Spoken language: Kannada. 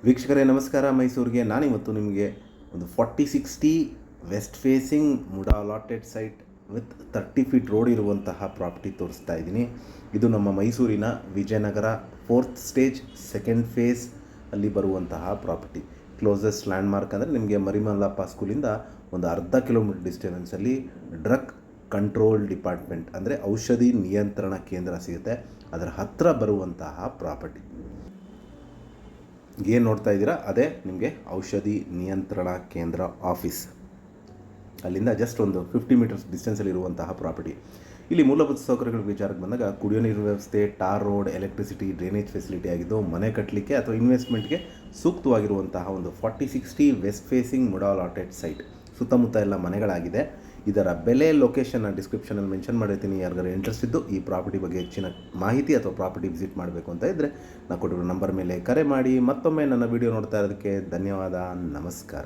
ವೀಕ್ಷಕರೇ ನಮಸ್ಕಾರ. ಮೈಸೂರಿಗೆ ನಾನಿವತ್ತು ನಿಮಗೆ ಒಂದು 4060 west facing MUDA allotted site with 30 feet road ಇರುವಂತಹ ಪ್ರಾಪರ್ಟಿ ತೋರಿಸ್ತಾ ಇದ್ದೀನಿ. ಇದು ನಮ್ಮ ಮೈಸೂರಿನ Vijayanagara 4th stage 2nd face ಅಲ್ಲಿ ಬರುವಂತಹ ಪ್ರಾಪರ್ಟಿ. ಕ್ಲೋಸೆಸ್ಟ್ ಲ್ಯಾಂಡ್ಮಾರ್ಕ್ ಅಂದರೆ ನಿಮಗೆ ಮರಿಮಲ್ಲಪ್ಪ ಸ್ಕೂಲಿಂದ ಒಂದು ಅರ್ಧ ಕಿಲೋಮೀಟರ್ ಡಿಸ್ಟೆನ್ಸಲ್ಲಿ ಡ್ರಗ್ ಕಂಟ್ರೋಲ್ ಡಿಪಾರ್ಟ್ಮೆಂಟ್ ಅಂದರೆ ಔಷಧಿ ನಿಯಂತ್ರಣ ಕೇಂದ್ರ ಸಿಗುತ್ತೆ. ಅದರ ಹತ್ತಿರ ಬರುವಂತಹ ಪ್ರಾಪರ್ಟಿ ಏನು ನೋಡ್ತಾ ಇದ್ದೀರಾ ಅದೇ ನಿಮಗೆ ಔಷಧಿ ನಿಯಂತ್ರಣ ಕೇಂದ್ರ ಆಫೀಸ್. ಅಲ್ಲಿಂದ ಜಸ್ಟ್ ಒಂದು 50 ಮೀಟರ್ಸ್ ಡಿಸ್ಟೆನ್ಸಲ್ಲಿ ಇರುವಂತಹ ಪ್ರಾಪರ್ಟಿ. ಇಲ್ಲಿ ಮೂಲಭೂತ ಸೌಕರ್ಯಗಳ ವಿಚಾರಕ್ಕೆ ಬಂದಾಗ ಕುಡಿಯೋ ನೀರು ವ್ಯವಸ್ಥೆ, tar road, electricity, drainage facility ಆಗಿದ್ದು ಮನೆ ಕಟ್ಟಲಿಕ್ಕೆ ಅಥವಾ ಇನ್ವೆಸ್ಟ್ಮೆಂಟ್ಗೆ ಸೂಕ್ತವಾಗಿರುವಂತಹ ಒಂದು 4060 west facing MUDA allotted site. ಸುತ್ತಮುತ್ತ ಎಲ್ಲ ಮನೆಗಳಾಗಿದೆ. ಇದರ ಬೆಲೆ, ಲೊಕೇಶನ್ನ ಡಿಸ್ಕ್ರಿಪ್ಷನಲ್ಲಿ ಮೆನ್ಷನ್ ಮಾಡಿರ್ತೀನಿ. ಯಾರಿಗಾರು ಇಂಟ್ರೆಸ್ಟ್ ಇದ್ದು ಈ ಪ್ರಾಪರ್ಟಿ ಬಗ್ಗೆ ಹೆಚ್ಚಿನ ಮಾಹಿತಿ ಅಥವಾ ಪ್ರಾಪರ್ಟಿ ವಿಸಿಟ್ ಮಾಡಬೇಕು ಅಂತ ಇದ್ದರೆ ನಾನು ಕೊಟ್ಟಿರೋ ನಂಬರ್ ಮೇಲೆ ಕರೆ ಮಾಡಿ. ಮತ್ತೊಮ್ಮೆ ನನ್ನ ವಿಡಿಯೋ ನೋಡ್ತಾ ಇರೋದಕ್ಕೆ ಧನ್ಯವಾದ. ನಮಸ್ಕಾರ.